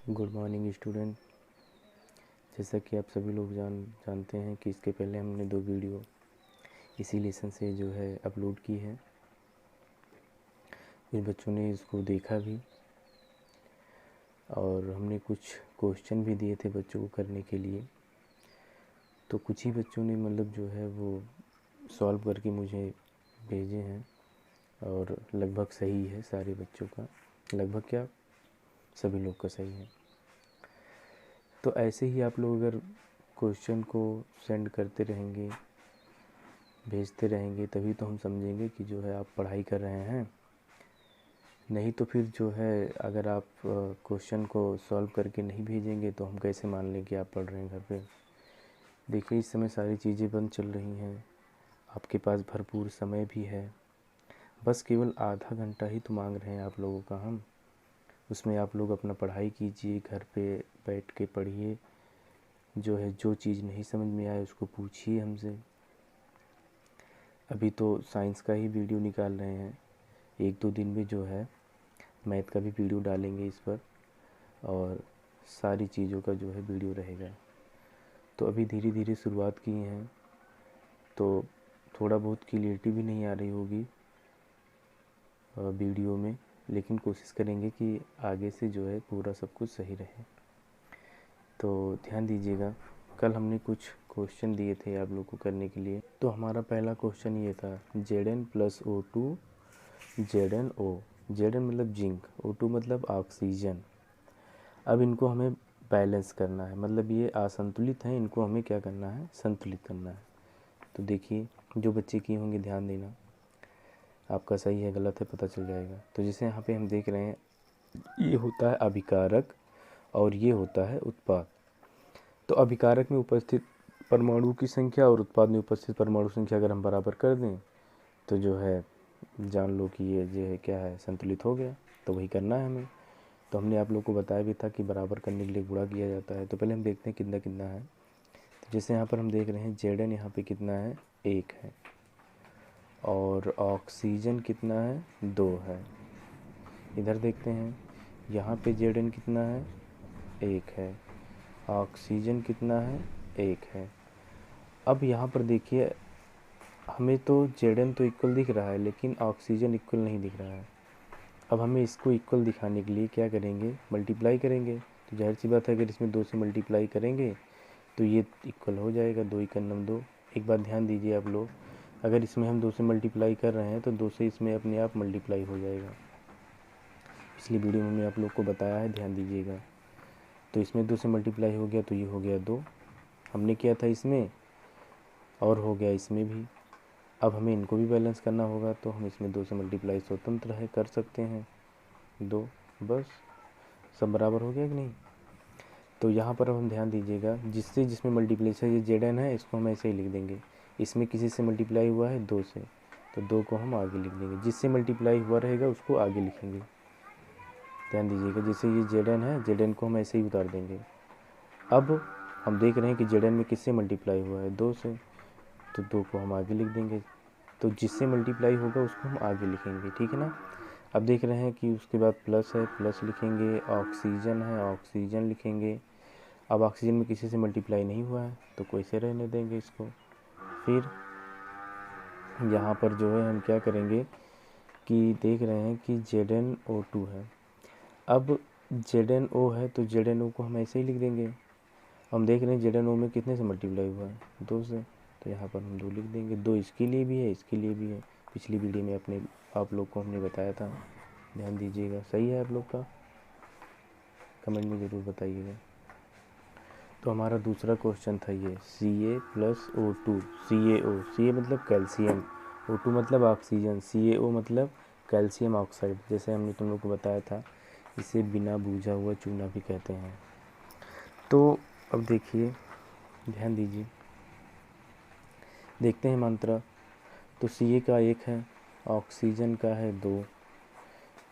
Good morning student. जैसा कि आप सभी लोग जानते हैं कि इसके पहले हमने 2 वीडियो इसी लेसन से जो है अपलोड की है। कुछ बच्चों ने इसको देखा भी और हमने कुछ क्वेश्चन भी दिए थे बच्चों को करने के लिए। तो कुछ ही बच्चों ने मतलब जो है वो सॉल्व करके मुझे भेजे हैं और लगभग सही है सारे बच्चों का, लगभग क्या सभी लोग का सही है। तो ऐसे ही आप लोग अगर क्वेश्चन को सेंड करते रहेंगे, भेजते रहेंगे, तभी तो हम समझेंगे कि जो है आप पढ़ाई कर रहे हैं। नहीं तो फिर जो है अगर आप क्वेश्चन को सॉल्व करके नहीं भेजेंगे तो हम कैसे मान लें कि आप पढ़ रहे हैं घर पे। देखिए इस समय सारी चीज़ें बंद चल रही हैं, आपके पास भरपूर समय भी है। बस केवल आधा घंटा ही तो मांग रहे हैं आप लोगों का हम। उसमें आप लोग अपना पढ़ाई कीजिए, घर पे बैठ के पढ़िए। जो है जो चीज़ नहीं समझ में आए उसको पूछिए हमसे। अभी तो साइंस का ही वीडियो निकाल रहे हैं, 1-2 दिन में जो है मैथ का भी वीडियो डालेंगे इस पर और सारी चीज़ों का जो है वीडियो रहेगा। तो अभी धीरे धीरे शुरुआत की हैं तो थोड़ा बहुत क्लियरिटी भी नहीं आ रही होगी वीडियो में, लेकिन कोशिश करेंगे कि आगे से जो है पूरा सब कुछ सही रहे। तो ध्यान दीजिएगा, कल हमने कुछ क्वेश्चन दिए थे आप लोग को करने के लिए। तो हमारा पहला क्वेश्चन ये था Zn + O2 ZnO। Zn मतलब जिंक, O2 मतलब ऑक्सीजन। अब इनको हमें बैलेंस करना है, मतलब ये असंतुलित हैं, इनको हमें क्या करना है, संतुलित करना है। तो देखिए जो बच्चे किए होंगे ध्यान देना, आपका सही है गलत है पता चल जाएगा। तो जैसे यहाँ पे हम देख रहे हैं ये होता है अभिकारक और ये होता है उत्पाद। तो अभिकारक में उपस्थित परमाणु की संख्या और उत्पाद में उपस्थित परमाणु संख्या अगर हम बराबर कर दें तो जो है जान लो कि ये जो है क्या है, संतुलित हो गया। तो वही करना है हमें। तो हमने आप लोग को बताया भी था कि बराबर करने के लिए गुणा किया जाता है। तो पहले हम देखते हैं कितना कितना है। तो जैसे यहाँ पर हम देख रहे हैं Zn यहाँ पे कितना है, 1 है और ऑक्सीजन कितना है, 2 है। इधर देखते हैं यहाँ पे Zn कितना है, 1 है, ऑक्सीजन कितना है, 1 है। अब यहाँ पर देखिए हमें तो Zn तो इक्वल दिख रहा है लेकिन ऑक्सीजन इक्वल नहीं दिख रहा है। अब हमें इसको इक्वल दिखाने के लिए क्या करेंगे, मल्टीप्लाई करेंगे। तो जाहिर सी बात है अगर इसमें 2 से मल्टीप्लाई करेंगे तो ये इक्वल हो जाएगा, 2 × 2। एक बात ध्यान दीजिए आप लोग, अगर इसमें हम 2 से मल्टीप्लाई कर रहे हैं तो 2 से इसमें अपने आप मल्टीप्लाई हो जाएगा। पिछली वीडियो में मैंने आप लोग को बताया है, ध्यान दीजिएगा। तो इसमें 2 से मल्टीप्लाई हो गया तो ये हो गया 2, हमने किया था इसमें, और हो गया इसमें भी। अब हमें इनको भी बैलेंस करना होगा तो हम इसमें 2 से मल्टीप्लाई स्वतंत्र है कर सकते हैं, 2, बस सब बराबर हो गया कि नहीं। तो यहाँ पर अब हम ध्यान दीजिएगा, जिसमें मल्टीप्लिकेशन ये Zn है इसको हम ऐसे ही लिख देंगे। इसमें किसी से मल्टीप्लाई हुआ है 2 से, तो 2 को हम आगे लिख देंगे, जिससे मल्टीप्लाई हुआ रहेगा उसको आगे लिखेंगे। ध्यान दीजिएगा, जैसे ये Zn है, Zn को हम ऐसे ही उतार देंगे। अब हम देख रहे हैं कि Zn में किससे मल्टीप्लाई हुआ है, 2 से, तो 2 को हम आगे लिख देंगे। तो जिससे मल्टीप्लाई होगा उसको हम आगे लिखेंगे, ठीक है ना। अब देख रहे हैं कि उसके बाद प्लस है, प्लस लिखेंगे, ऑक्सीजन है, ऑक्सीजन लिखेंगे। अब ऑक्सीजन में किसी से मल्टीप्लाई नहीं हुआ है तो कोई से रहने देंगे इसको। फिर यहाँ पर जो है हम क्या करेंगे कि देख रहे हैं कि ZnO2 है। अब ZnO है तो ZnO को हम ऐसे ही लिख देंगे। हम देख रहे हैं ZnO में कितने से मल्टीप्लाई हुआ है, 2 से, तो यहाँ पर हम 2 लिख देंगे। 2 इसके लिए भी है, इसके लिए भी है। पिछली वीडियो में आप लोग को हमने बताया था, ध्यान दीजिएगा। सही है आप लोग का, कमेंट में ज़रूर बताइएगा। तो हमारा दूसरा क्वेश्चन था ये Ca + O2 CaO। Ca मतलब कैल्शियम, O2 मतलब ऑक्सीजन, CaO मतलब कैल्शियम ऑक्साइड। जैसे हमने तुम लोग को बताया था, इसे बिना बूझा हुआ चूना भी कहते हैं। तो अब देखिए ध्यान दीजिए, देखते हैं मात्रा। तो Ca का 1 है, ऑक्सीजन का है 2।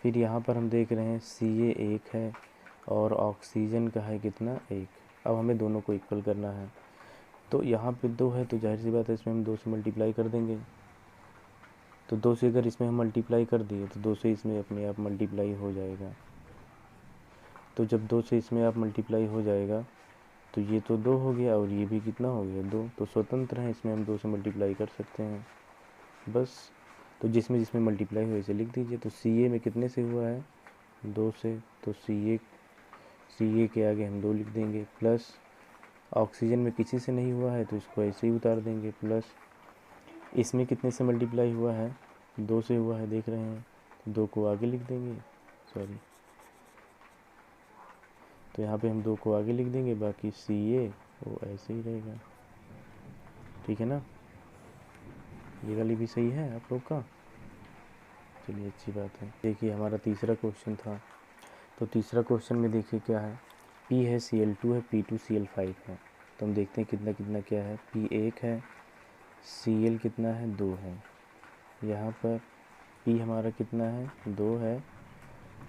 फिर यहाँ पर हम देख रहे हैं Ca 1 है और ऑक्सीजन का है कितना, 1। अब हमें दोनों को इक्वल करना है। तो यहाँ पे 2 है तो जाहिर सी बात है इसमें हम 2 से मल्टीप्लाई कर देंगे। तो 2 से अगर इसमें हम मल्टीप्लाई कर दिए तो 2 से इसमें अपने आप मल्टीप्लाई हो जाएगा। तो जब 2 से इसमें आप मल्टीप्लाई हो जाएगा तो ये तो 2 हो गया और ये भी कितना हो गया 2, तो स्वतंत्र है, इसमें हम 2 से मल्टीप्लाई कर सकते हैं बस। तो जिसमें जिसमें मल्टीप्लाई हुआ इसे लिख दीजिए। तो सी ए में कितने से हुआ है 2 से, तो सी ए के आगे हम 2 लिख देंगे, प्लस ऑक्सीजन में किसी से नहीं हुआ है तो इसको ऐसे ही उतार देंगे, प्लस इसमें कितने से मल्टीप्लाई हुआ है 2 से हुआ है, देख रहे हैं, 2 को आगे लिख देंगे, सॉरी, तो यहाँ पे हम 2 को आगे लिख देंगे, बाकी सी ए वो ऐसे ही रहेगा। ठीक है ना, ये वाली भी सही है आप लोग का। चलिए अच्छी बात है। देखिए हमारा तीसरा क्वेश्चन था, तो तीसरा क्वेश्चन में देखिए क्या है, P है Cl2 है P2 Cl5 है। तो हम देखते हैं कितना कितना क्या है, P 1 है, Cl कितना है 2 है, यहाँ पर P हमारा कितना है 2 है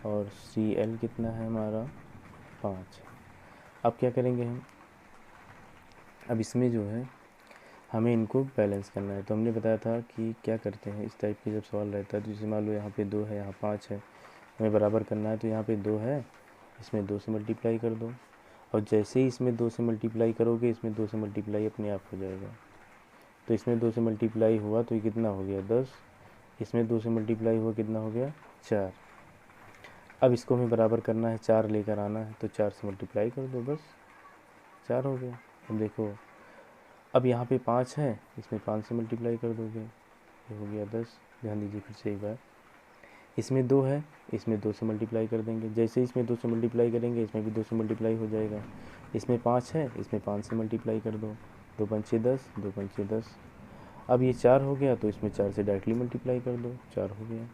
और Cl कितना है हमारा 5 है। अब क्या करेंगे हम, अब इसमें जो है हमें इनको बैलेंस करना है। तो हमने बताया था कि क्या करते हैं, इस टाइप के जब सवाल रहता है तो जैसे मान लो यहाँ पे 2 है, यहाँ 5 है, हमें बराबर करना है, तो यहाँ पे 2 है, इसमें 2 से मल्टीप्लाई कर दो, और जैसे ही इसमें 2 से मल्टीप्लाई करोगे इसमें 2 से मल्टीप्लाई अपने आप हो जाएगा। तो इसमें 2 से मल्टीप्लाई हुआ तो ये कितना हो गया 10, इसमें 2 से मल्टीप्लाई हुआ कितना हो गया 4। अब इसको हमें बराबर करना है, 4 लेकर आना है, तो 4 से मल्टीप्लाई कर दो, बस 4 हो गया। अब देखो अब यहाँ पे 5 है, इसमें 5 से मल्टीप्लाई कर दोगे, ये हो गया 10। ध्यान दीजिए फिर से एक बार, इसमें 2 है, इसमें 2 से मल्टीप्लाई कर देंगे, जैसे इसमें 2 से मल्टीप्लाई करेंगे इसमें भी 2 से मल्टीप्लाई हो जाएगा। इसमें 5 है, इसमें 5 से मल्टीप्लाई कर दो, 2 पंचे 10, 2 पंचे 10। अब ये 4 हो गया तो इसमें 4 से डायरेक्टली मल्टीप्लाई कर दो, 4 हो गया।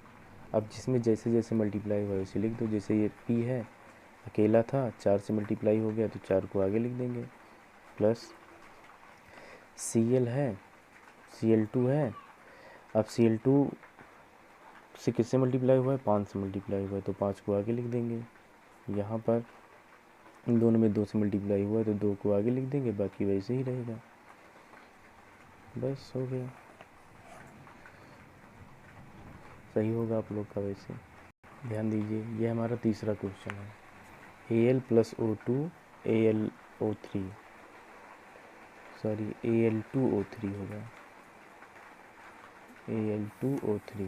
अब जिसमें जैसे जैसे मल्टीप्लाई हुआ वैसे लिख दो, जैसे ये P है अकेला था, 4 से मल्टीप्लाई हो गया तो 4 को आगे लिख देंगे, प्लस Cl है, Cl2 है, अब Cl2 से किससे मल्टीप्लाई हुआ है 5 से मल्टीप्लाई हुआ है, तो 5 को आगे लिख देंगे। यहाँ पर इन दोनों में 2 से मल्टीप्लाई हुआ है तो 2 को आगे लिख देंगे, बाकी वैसे ही रहेगा, बस हो गया। सही होगा आप लोग का वैसे। ध्यान दीजिए ये हमारा तीसरा क्वेश्चन है, Al + O2 AlO3, sorry Al2O3 होगा, Al2O3,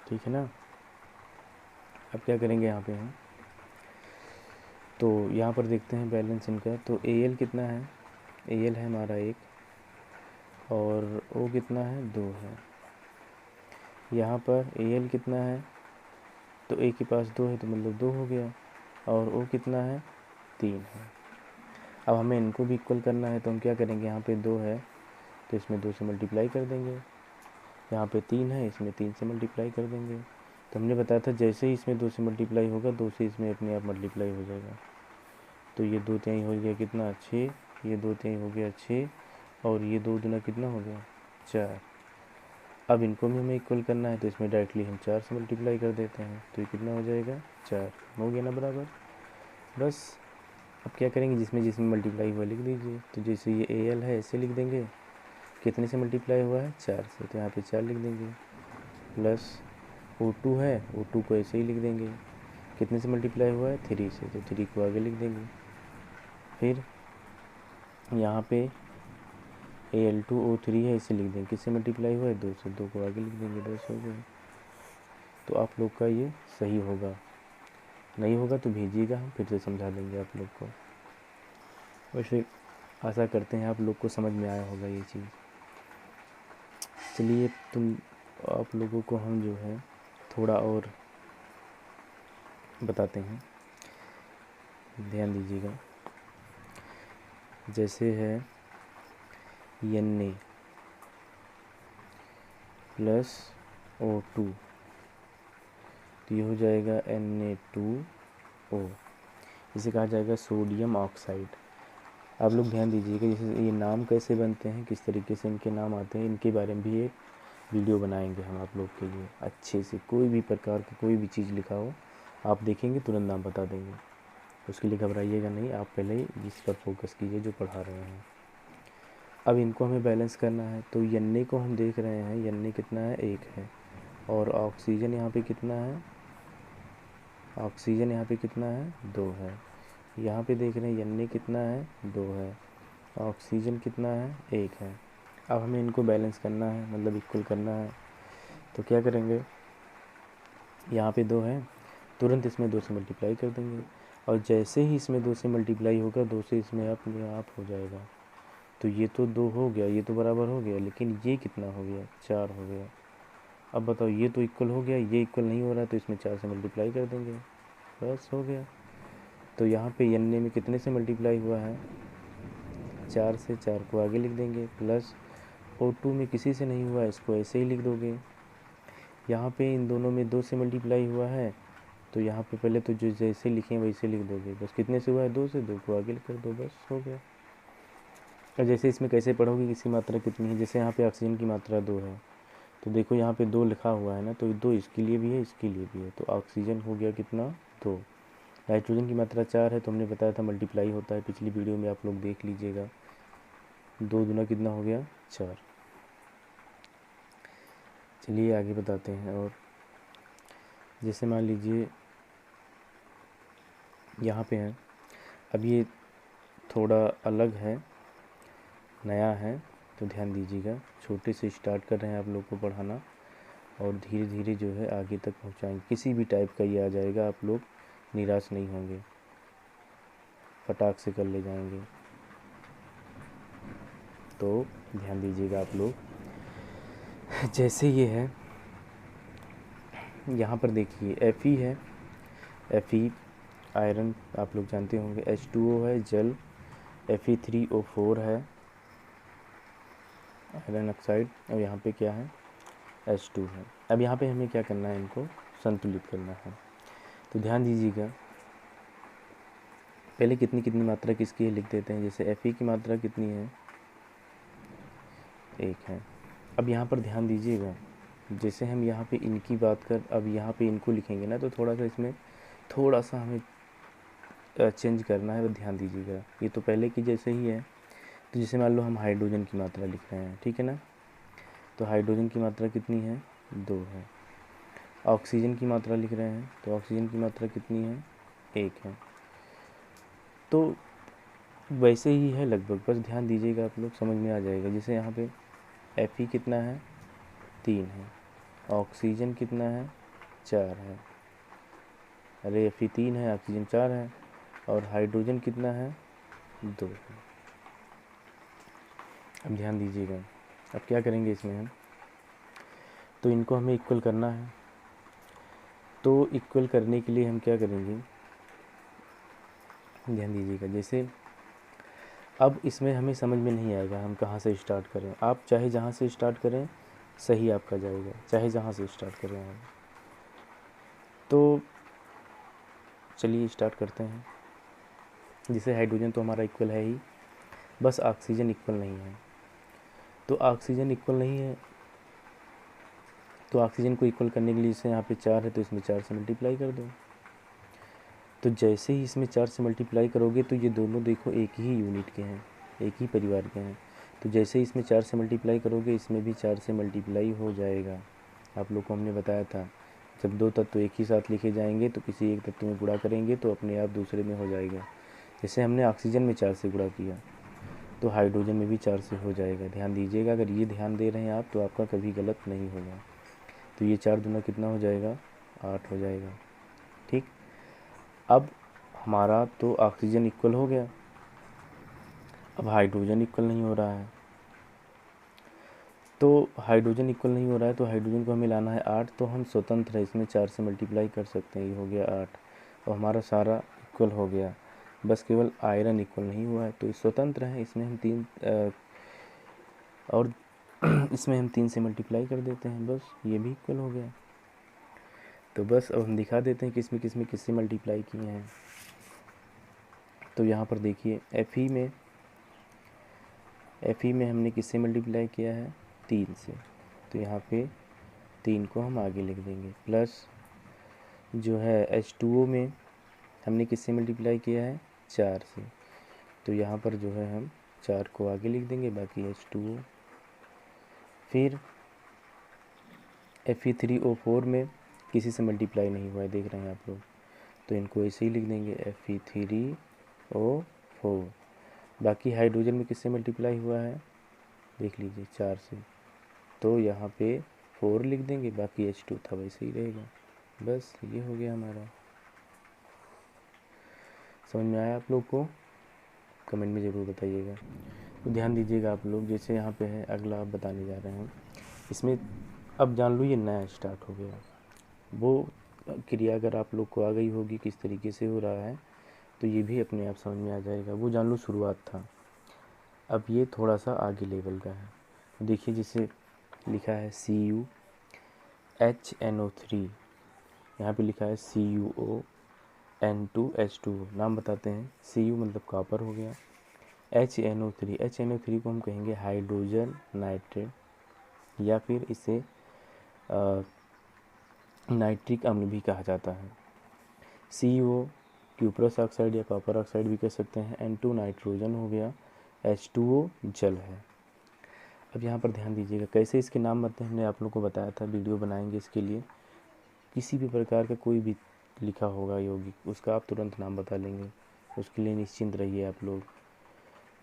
ठीक है ना। अब क्या करेंगे यहाँ पे हम, तो यहाँ पर देखते हैं बैलेंस इनका। तो Al कितना है, Al है हमारा 1 और O कितना है 2 है। यहाँ पर Al कितना है, तो A के पास 2 है तो मतलब 2 हो गया, और O कितना है 3 है। अब हमें इनको भी इक्वल करना है, तो हम क्या करेंगे, यहाँ पे 2 है तो इसमें 2 से मल्टीप्लाई कर देंगे, यहाँ पे 3 है इसमें 3 से मल्टीप्लाई कर देंगे। तो हमने बताया था जैसे ही इसमें 2 से मल्टीप्लाई होगा 2 से इसमें अपने आप मल्टीप्लाई हो जाएगा। तो ये 2 तिहाई हो गया कितना 6, ये 2 तिहाई हो गया 6, और ये 2 दूना कितना हो गया 4। अब इनको भी हमें इक्वल करना है, तो इसमें डायरेक्टली हम 4 से मल्टीप्लाई कर देते हैं, तो ये कितना हो जाएगा 4, हो गया ना बराबर। बस अब क्या करेंगे, जिसमें जिसमें मल्टीप्लाई हुआ लिख दीजिए। तो जैसे ये Al है ऐसे लिख देंगे, कितने से मल्टीप्लाई हुआ है 4 से, तो यहाँ पे 4 लिख देंगे, प्लस O2 है, O2 को ऐसे ही लिख देंगे, कितने से मल्टीप्लाई हुआ है 3 से, तो 3 को आगे लिख देंगे। फिर यहाँ पे Al2O3 है, इसे लिख देंगे, किससे मल्टीप्लाई हुआ है 2 से, 2 को आगे लिख देंगे, 10 हो गया। तो आप लोग का ये सही होगा, नहीं होगा तो भेजिएगा, हम फिर से समझा देंगे आप लोग को। वैसे आशा करते हैं आप लोग को समझ में आया होगा ये चीज़। चलिए आप लोगों को हम जो है थोड़ा और बताते हैं, ध्यान दीजिएगा। जैसे है Na + O2, तो ये हो जाएगा Na2O, इसे कहा जाएगा सोडियम ऑक्साइड। आप लोग ध्यान दीजिएगा, जैसे ये नाम कैसे बनते हैं, किस तरीके से इनके नाम आते हैं, इनके बारे में भी एक वीडियो बनाएंगे हम आप लोग के लिए अच्छे से। कोई भी प्रकार की कोई भी चीज़ लिखा हो आप देखेंगे तुरंत नाम बता देंगे, उसके लिए घबराइएगा नहीं, आप पहले ही इस पर फोकस कीजिए जो पढ़ा रहे हैं। अब इनको हमें बैलेंस करना है, तो Na को हम देख रहे हैं, Na कितना है 1 है, और ऑक्सीजन यहाँ पे कितना है ऑक्सीजन यहाँ पे कितना है 2 है। यहाँ पे देख रहे हैं Na कितना है 2 है, ऑक्सीजन कितना है 1 है। अब हमें इनको बैलेंस करना है, मतलब इक्वल करना है। तो क्या करेंगे, यहाँ पे 2 है, तुरंत इसमें 2 से मल्टीप्लाई कर देंगे, और जैसे ही इसमें 2 से मल्टीप्लाई होगा 2 से इसमें अपने आप हो जाएगा। तो ये तो 2 हो गया, ये तो बराबर हो गया, लेकिन ये कितना हो गया 4 हो गया। अब बताओ, ये तो इक्वल हो गया, ये इक्वल नहीं हो रहा, तो इसमें 4 से मल्टीप्लाई कर देंगे, बस हो गया। तो यहाँ पे Na में कितने से मल्टीप्लाई हुआ है 4 से, 4 को आगे लिख देंगे, प्लस O2 में किसी से नहीं हुआ, इसको ऐसे ही लिख दोगे। यहाँ पे इन दोनों में 2 से मल्टीप्लाई हुआ है, तो यहाँ पे पहले तो जो जैसे लिखे वैसे लिख दोगे, बस कितने से हुआ है 2 से, 2 को आगे कर दो, बस हो गया। और जैसे इसमें कैसे पढ़ोगे किसकी मात्रा कितनी है, जैसे यहाँ पे ऑक्सीजन की मात्रा 2 है, तो देखो यहाँ पे 2 लिखा हुआ है ना, तो 2 इसके लिए भी है, इसके लिए भी है, तो ऑक्सीजन हो गया कितना 2। नाइट्रोजन की मात्रा 4 है, तो हमने बताया था मल्टीप्लाई होता है, पिछली वीडियो में आप लोग देख लीजिएगा। 2 दूना कितना हो गया 4। चलिए आगे बताते हैं। और जैसे मान लीजिए यहाँ पे है, अब ये थोड़ा अलग है, नया है, तो ध्यान दीजिएगा। छोटे से स्टार्ट कर रहे हैं आप लोग को पढ़ाना, और धीरे धीरे जो है आगे तक पहुँचाएंगे। किसी भी टाइप का ये आ जाएगा, आप लोग निराश नहीं होंगे, फटाक से कर ले जाएंगे। तो ध्यान दीजिएगा आप लोग। जैसे ये है, यहाँ पर देखिए Fe है, Fe आयरन आप लोग जानते होंगे, H2O है जल, Fe3O4 है आयरन ऑक्साइड, और यहाँ पे क्या है H2 है। अब यहाँ पे हमें क्या करना है, इनको संतुलित करना है। तो ध्यान दीजिएगा, पहले कितनी कितनी मात्रा किसकी है लिख देते हैं। जैसे Fe की मात्रा कितनी है 1 है। अब यहाँ पर ध्यान दीजिएगा, जैसे हम यहाँ पे इनकी बात कर, अब यहाँ पे इनको लिखेंगे ना, तो थोड़ा सा इसमें थोड़ा सा हमें चेंज करना है, तो ध्यान दीजिएगा। ये तो पहले की जैसे ही है, तो जैसे मान लो हम हाइड्रोजन की मात्रा लिख रहे हैं, ठीक है ना, तो हाइड्रोजन की मात्रा कितनी है 2 है। ऑक्सीजन की मात्रा लिख रहे हैं, तो ऑक्सीजन की मात्रा कितनी है 1 है। तो वैसे ही है लगभग, बस ध्यान दीजिएगा, आप लोग समझ में आ जाएगा। जैसे यहाँ पे Fe कितना है 3 है, ऑक्सीजन कितना है 4 है, अरे Fe 3 है, ऑक्सीजन 4 है, और हाइड्रोजन कितना है 2 है। अब ध्यान दीजिएगा, अब क्या करेंगे इसमें हम, तो इनको हमें इक्वल करना है। तो इक्वल करने के लिए हम क्या करेंगे, ध्यान दीजिएगा। जैसे अब इसमें हमें समझ में नहीं आएगा हम कहाँ से स्टार्ट करें, आप चाहे जहाँ से स्टार्ट करें सही आपका जाएगा, चाहे जहाँ से स्टार्ट करें आप। तो चलिए स्टार्ट करते हैं। जैसे हाइड्रोजन तो हमारा इक्वल है ही, बस ऑक्सीजन इक्वल नहीं है। तो ऑक्सीजन इक्वल नहीं है, तो ऑक्सीजन को इक्वल करने के लिए जैसे यहाँ पे 4 है, तो इसमें 4 से मल्टीप्लाई कर दो। तो जैसे ही इसमें 4 से मल्टीप्लाई करोगे, तो ये दोनों देखो एक ही यूनिट के हैं, एक ही परिवार के हैं। तो जैसे ही इसमें 4 से मल्टीप्लाई करोगे, इसमें भी 4 से मल्टीप्लाई हो जाएगा। आप लोग को हमने बताया था, जब 2 तत्व एक ही साथ लिखे जाएंगे, तो किसी एक तत्व में गुणा करेंगे तो अपने आप दूसरे में हो जाएगा। जैसे हमने ऑक्सीजन में 4 से गुणा किया, तो हाइड्रोजन में भी 4 से हो जाएगा। ध्यान दीजिएगा, अगर ये ध्यान दे रहे हैं आप, तो आपका कभी गलत नहीं होगा। तो ये 4 दूना कितना हो जाएगा 8 हो जाएगा, ठीक। अब हमारा तो ऑक्सीजन इक्वल हो गया, अब हाइड्रोजन इक्वल नहीं हो रहा है। तो हाइड्रोजन इक्वल नहीं हो रहा है, तो हाइड्रोजन को हमें लाना है 8, तो हम स्वतंत्र है, इसमें 4 से मल्टीप्लाई कर सकते हैं, ये हो गया 8, और हमारा सारा इक्वल हो गया। बस केवल आयरन इक्वल नहीं हुआ है, तो ये स्वतंत्र है, इसमें हम 3 और इसमें हम 3 से मल्टीप्लाई कर देते हैं, बस ये भी इक्वल हो गया। तो बस अब हम दिखा देते हैं किसमें किससे मल्टीप्लाई किए हैं। तो यहाँ पर देखिए Fe में हमने किससे मल्टीप्लाई किया है 3 से, तो यहाँ पे 3 को हम आगे लिख देंगे, प्लस जो है H2O में हमने किससे मल्टीप्लाई किया है 4 से, तो यहाँ पर जो है हम 4 को आगे लिख देंगे, बाकी H2O। फिर Fe3O4 में किसी से मल्टीप्लाई नहीं हुआ है, देख रहे हैं आप लोग, तो इनको ऐसे ही लिख देंगे Fe3O4। बाकी हाइड्रोजन में किससे मल्टीप्लाई हुआ है देख लीजिए 4 से, तो यहाँ पे 4 लिख देंगे, बाकी H2 था वैसे ही रहेगा। बस ये हो गया हमारा। समझ में आया आप लोग को? कमेंट में ज़रूर बताइएगा। तो ध्यान दीजिएगा आप लोग, जैसे यहाँ पे है अगला आप बताने जा रहे हैं इसमें। अब जान लो ये नया स्टार्ट हो गया। वो क्रिया अगर आप लोग को आ गई होगी किस तरीके से हो रहा है तो ये भी अपने आप समझ में आ जाएगा। वो जान लो शुरुआत था, अब ये थोड़ा सा आगे लेवल का है। देखिए जैसे लिखा है CuHNO3, यहाँ पे लिखा है CuON2H2। नाम बताते हैं। Cu मतलब कॉपर हो गया, HNO3 को हम कहेंगे हाइड्रोजन नाइट्रेट, या फिर इसे नाइट्रिक अम्ल भी कहा जाता है। CO क्यूप्रस ऑक्साइड या कॉपर ऑक्साइड भी कह सकते हैं। N2 नाइट्रोजन हो गया, H2O जल है। अब यहाँ पर ध्यान दीजिएगा कैसे इसके नाम बनते हैं, हमने आप लोगों को बताया था, वीडियो बनाएंगे इसके लिए। किसी भी प्रकार का कोई भी लिखा होगा यौगिक, उसका आप तुरंत नाम बता लेंगे, उसके लिए निश्चिंत रहिए आप लोग।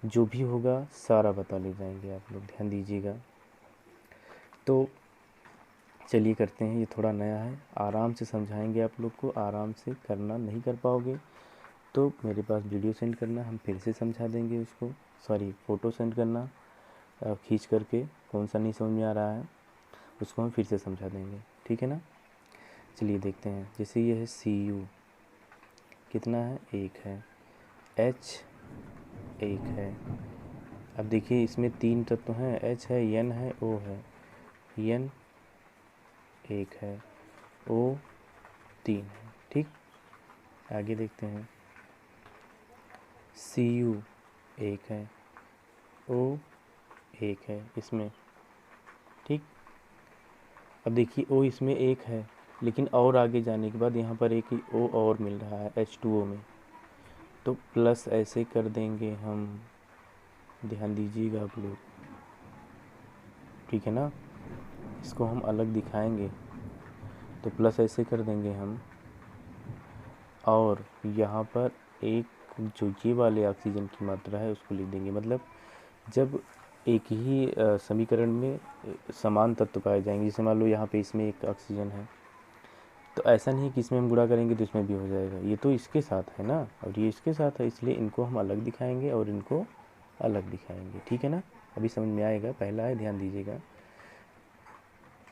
जो भी होगा सारा बता ले जाएंगे आप लोग, ध्यान दीजिएगा। तो चलिए करते हैं, ये थोड़ा नया है, आराम से समझाएंगे आप लोग को। आराम से करना नहीं कर पाओगे तो मेरे पास वीडियो सेंड करना, हम फिर से समझा देंगे उसको। सॉरी, फ़ोटो सेंड करना खींच करके, कौन सा नहीं समझ में आ रहा है उसको हम फिर से समझा देंगे, ठीक है ना। चलिए देखते हैं। जैसे ये है Cu, कितना है 1 है, H 1 है। अब देखिए इसमें 3 तत्व हैं, H है, N है, O है। N 1 है, O 3 है, ठीक। आगे देखते हैं, Cu 1 है, O 1 है इसमें, ठीक। अब देखिए O इसमें 1 है, लेकिन और आगे जाने के बाद यहाँ पर एक O और मिल रहा है H2O में, तो प्लस ऐसे कर देंगे हम। ध्यान दीजिएगा आप लोग, ठीक है ना। इसको हम अलग दिखाएंगे तो प्लस ऐसे कर देंगे हम, और यहाँ पर एक जो ये वाले ऑक्सीजन की मात्रा है उसको लिख देंगे। मतलब जब एक ही समीकरण में समान तत्व पाए जाएंगे, जैसे मान लो यहाँ पे इसमें एक ऑक्सीजन है, तो ऐसा नहीं है कि इसमें हम गुणा करेंगे तो इसमें भी हो जाएगा। ये तो इसके साथ है ना, और ये इसके साथ है, इसलिए इनको हम अलग दिखाएंगे और इनको अलग दिखाएंगे, ठीक है ना। अभी समझ में आएगा। पहला है, ध्यान दीजिएगा,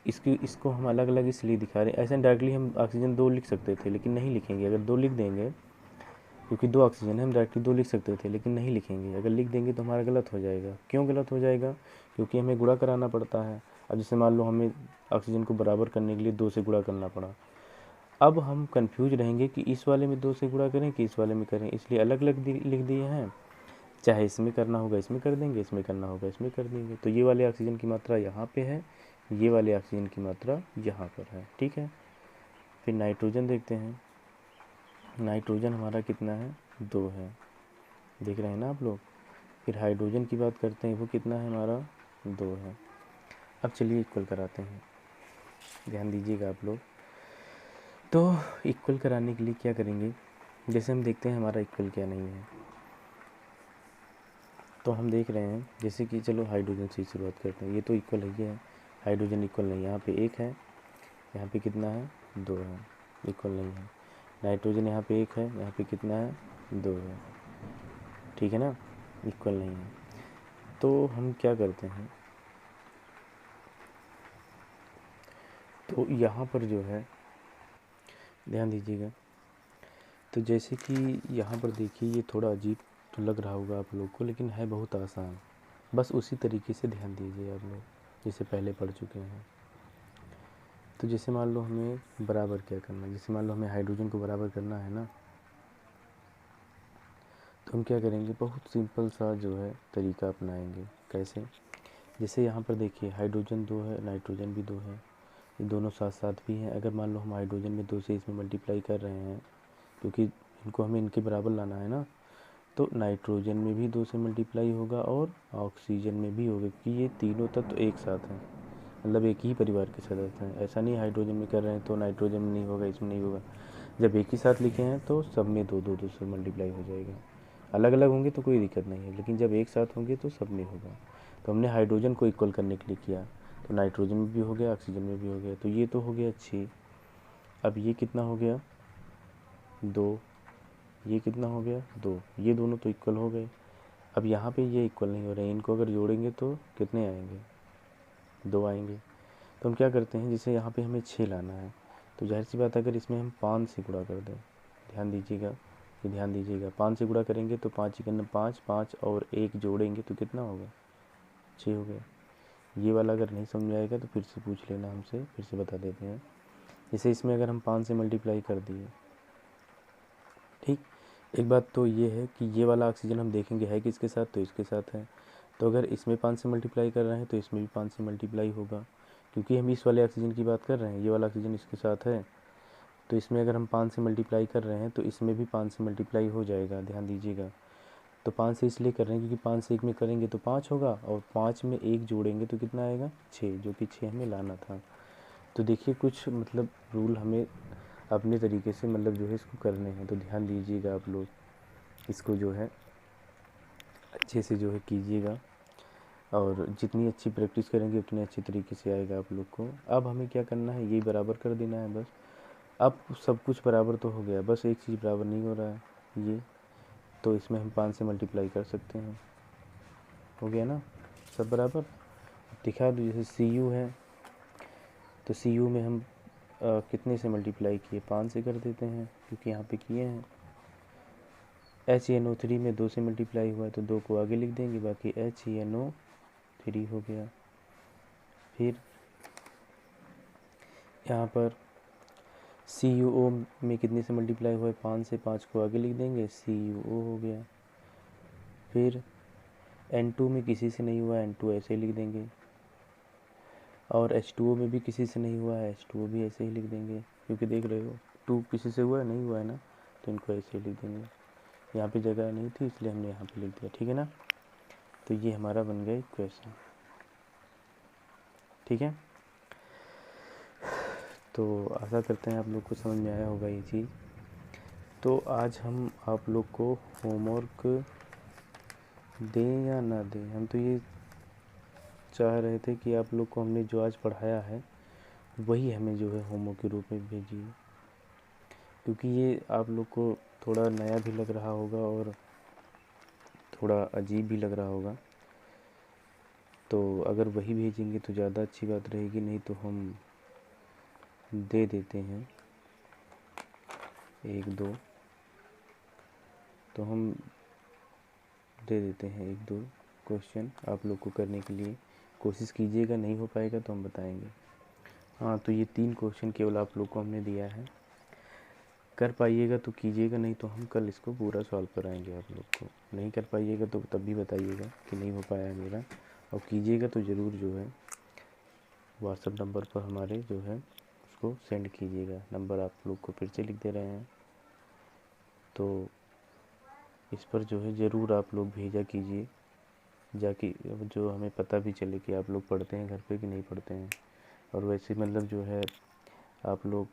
इसको हम अलग अलग इसलिए दिखा रहे हैं। ऐसे डायरेक्टली हम ऑक्सीजन 2 लिख सकते थे लेकिन नहीं लिखेंगे। अगर 2 लिख देंगे, क्योंकि 2 ऑक्सीजन है, हम डायरेक्टली 2 लिख सकते थे लेकिन नहीं लिखेंगे। अगर लिख देंगे तो हमारा गलत हो जाएगा। क्यों गलत हो जाएगा? क्योंकि हमें गुणा कराना पड़ता है। अब जैसे मान लो हमें ऑक्सीजन को बराबर करने के लिए 2 से गुणा करना पड़ा, अब हम कंफ्यूज रहेंगे कि इस वाले में 2 से गुणा करें कि इस वाले में करें, इसलिए अलग अलग लिख दिए हैं। चाहे इसमें करना होगा इसमें कर देंगे, इसमें करना होगा इसमें कर देंगे। तो ये वाले ऑक्सीजन की मात्रा यहाँ पे है, ये वाले ऑक्सीजन की मात्रा यहाँ पर है, ठीक है। फिर नाइट्रोजन देखते हैं। नाइट्रोजन हमारा कितना है? 2 है, देख रहे हैं ना आप लोग। फिर हाइड्रोजन की बात करते हैं, वो कितना है हमारा? 2 है। अब चलिए इक्वल कराते हैं, ध्यान दीजिएगा आप लोग। तो इक्वल कराने के लिए क्या करेंगे, जैसे हम देखते हैं हमारा इक्वल क्या नहीं है। तो हम देख रहे हैं जैसे कि, चलो हाइड्रोजन से शुरुआत करते हैं। ये तो इक्वल है, हाइड्रोजन इक्वल नहीं, यहाँ पे 1 है, यहाँ पे कितना है? 2 है, इक्वल नहीं है। नाइट्रोजन यहाँ पे 1 है, यहाँ पे कितना है? 2 है, ठीक है ना, इक्वल नहीं है। तो हम क्या करते हैं, तो यहाँ पर जो है ध्यान दीजिएगा। तो जैसे कि यहाँ पर देखिए, ये थोड़ा अजीब तो लग रहा होगा आप लोग को, लेकिन है बहुत आसान। बस उसी तरीके से ध्यान दीजिए आप लोग, जैसे पहले पढ़ चुके हैं। तो जैसे मान लो हमें बराबर क्या करना है, जैसे मान लो हमें हाइड्रोजन को बराबर करना है ना, तो हम क्या करेंगे, बहुत सिंपल सा जो है तरीका अपनाएंगे। कैसे? जैसे यहाँ पर देखिए हाइड्रोजन 2 है, नाइट्रोजन भी 2 है, ये दोनों साथ साथ भी हैं। अगर मान लो हम हाइड्रोजन में 2 से इसमें मल्टीप्लाई कर रहे हैं, क्योंकि इनको हमें इनके बराबर लाना है ना, तो नाइट्रोजन में भी 2 से मल्टीप्लाई होगा और ऑक्सीजन में भी होगा, क्योंकि ये तीनों तत्व एक साथ हैं, मतलब एक ही परिवार के सदस्य हैं। ऐसा नहीं हाइड्रोजन में कर रहे हैं तो नाइट्रोजन में नहीं होगा, इसमें नहीं होगा। जब एक ही साथ लिखे हैं तो सब में 2 से मल्टीप्लाई हो जाएगा। अलग अलग होंगे तो कोई दिक्कत नहीं है, लेकिन जब एक साथ होंगे तो सब में होगा। तो हमने हाइड्रोजन को इक्वल करने के लिए किया, तो नाइट्रोजन में भी हो गया, ऑक्सीजन में भी हो गया। तो ये तो हो गया 6। अब ये कितना हो गया 2, ये कितना हो गया 2, ये दोनों तो इक्वल हो गए। अब यहाँ पे ये इक्वल नहीं हो रहे हैं, इनको अगर जोड़ेंगे तो कितने आएंगे 2 आएंगे। तो हम क्या करते हैं, जैसे यहाँ पे हमें 6 लाना है, तो जाहिर सी बात अगर इसमें हम 5 से गुणा कर दें, ध्यान दीजिएगा, ये ध्यान दीजिएगा, 5 से गुणा करेंगे तो 5 1 5, 5 और 1 जोड़ेंगे तो कितना होगा 6 हो गया। ये वाला अगर नहीं समझ आएगा तो फिर से पूछ लेना हमसे, फिर से बता देते हैं। जैसे इसमें अगर हम 5 से मल्टीप्लाई कर दिए, ठीक। एक बात तो ये है कि ये वाला ऑक्सीजन हम देखेंगे है किसके साथ, तो इसके साथ है। तो अगर इसमें 5 से मल्टीप्लाई कर रहे हैं तो इसमें भी 5 से मल्टीप्लाई होगा, क्योंकि हम इस वाले ऑक्सीजन की बात कर रहे हैं, ये वाला ऑक्सीजन इसके साथ है। तो इसमें अगर हम 5 से मल्टीप्लाई कर रहे हैं तो इसमें भी 5 से मल्टीप्लाई हो जाएगा, ध्यान दीजिएगा। तो 5 से इसलिए कर रहे हैं क्योंकि 5 से 1 में करेंगे तो 5 होगा, और 5 में 1 जोड़ेंगे तो कितना आएगा 6, जो कि 6 हमें लाना था। तो देखिए कुछ मतलब रूल हमें अपने तरीके से मतलब जो है इसको करने हैं, तो ध्यान दीजिएगा आप लोग, इसको जो है अच्छे से जो है कीजिएगा, और जितनी अच्छी प्रैक्टिस करेंगे उतने अच्छे तरीके से आएगा आप लोग को। अब हमें क्या करना है, ये बराबर कर देना है बस। अब सब कुछ बराबर तो हो गया, बस एक चीज़ बराबर नहीं हो रहा है, ये। तो इसमें हम 5 से मल्टीप्लाई कर सकते हैं, हो गया ना सब बराबर। दिखा दो, जैसे Cu है तो Cu में हम कितने से मल्टीप्लाई किए, 5 से कर देते हैं क्योंकि यहाँ पे किए हैं। HNO3 में 2 से मल्टीप्लाई हुआ है तो 2 को आगे लिख देंगे, बाकी HNO3 हो गया। फिर यहाँ पर CuO में कितने से मल्टीप्लाई हुआ है, 5 से, 5 को आगे लिख देंगे, CuO हो गया। फिर N2 में किसी से नहीं हुआ, N2 ऐसे ही लिख देंगे, और H2O में भी किसी से नहीं हुआ है, H2O भी ऐसे ही लिख देंगे, क्योंकि देख रहे हो 2 किसी से हुआ है, नहीं हुआ है ना, तो इनको ऐसे ही लिख देंगे। यहाँ पे जगह नहीं थी इसलिए हमने यहाँ पे लिख दिया, ठीक है ना। तो ये हमारा बन गया इक्वेशन, ठीक है। तो आशा करते हैं आप लोग को समझ में आया होगा ये चीज़। तो आज हम आप लोग को होमवर्क दें या ना दें, हम तो ये चाह रहे थे कि आप लोग को हमने जो आज पढ़ाया है वही हमें जो है होमवर्क के रूप में भेजिए, क्योंकि ये आप लोग को थोड़ा नया भी लग रहा होगा और थोड़ा अजीब भी लग रहा होगा। तो अगर वही भेजेंगे तो ज़्यादा अच्छी बात रहेगी, नहीं तो हम दे देते हैं 1-2, तो हम दे देते हैं 1-2 क्वेश्चन आप लोग को करने के लिए। कोशिश कीजिएगा, नहीं हो पाएगा तो हम बताएंगे। हाँ, तो ये 3 क्वेश्चन केवल आप लोग को हमने दिया है, कर पाइएगा तो कीजिएगा, नहीं तो हम कल इसको पूरा सॉल्व कराएंगे आप लोग को। नहीं कर पाइएगा तो तब भी बताइएगा कि नहीं हो पाया मेरा, और कीजिएगा तो ज़रूर जो है व्हाट्सएप नंबर पर हमारे जो है उसको सेंड कीजिएगा। नंबर आप लोग को फिर से लिख दे रहे हैं, तो इस पर जो है ज़रूर आप लोग भेजा कीजिए, जाकि जो हमें पता भी चले कि आप लोग पढ़ते हैं घर पे कि नहीं पढ़ते हैं। और वैसे मतलब जो है आप लोग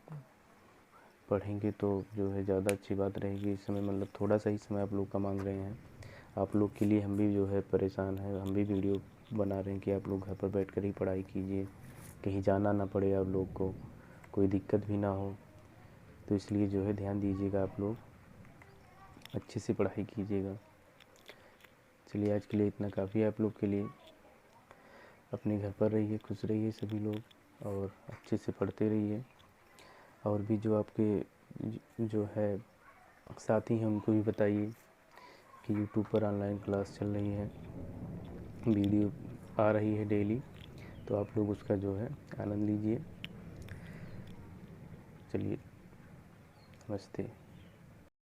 पढ़ेंगे तो जो है ज़्यादा अच्छी बात रहेगी। इस समय मतलब थोड़ा सा ही समय आप लोग का मांग रहे हैं, आप लोग के लिए हम भी जो है परेशान हैं, हम भी वीडियो बना रहे हैं कि आप लोग घर पर बैठकर ही पढ़ाई कीजिए, कहीं जाना ना पड़े, आप लोग को कोई दिक्कत भी ना हो। तो इसलिए जो है ध्यान दीजिएगा, आप लोग अच्छे से पढ़ाई कीजिएगा। चलिए आज के लिए इतना काफ़ी है आप लोग के लिए। अपने घर पर रहिए, खुश रहिए सभी लोग, और अच्छे से पढ़ते रहिए। और भी जो आपके जो है साथी हैं उनको भी बताइए कि यूट्यूब पर ऑनलाइन क्लास चल रही है, वीडियो आ रही है डेली, तो आप लोग उसका जो है आनंद लीजिए। चलिए, नमस्ते।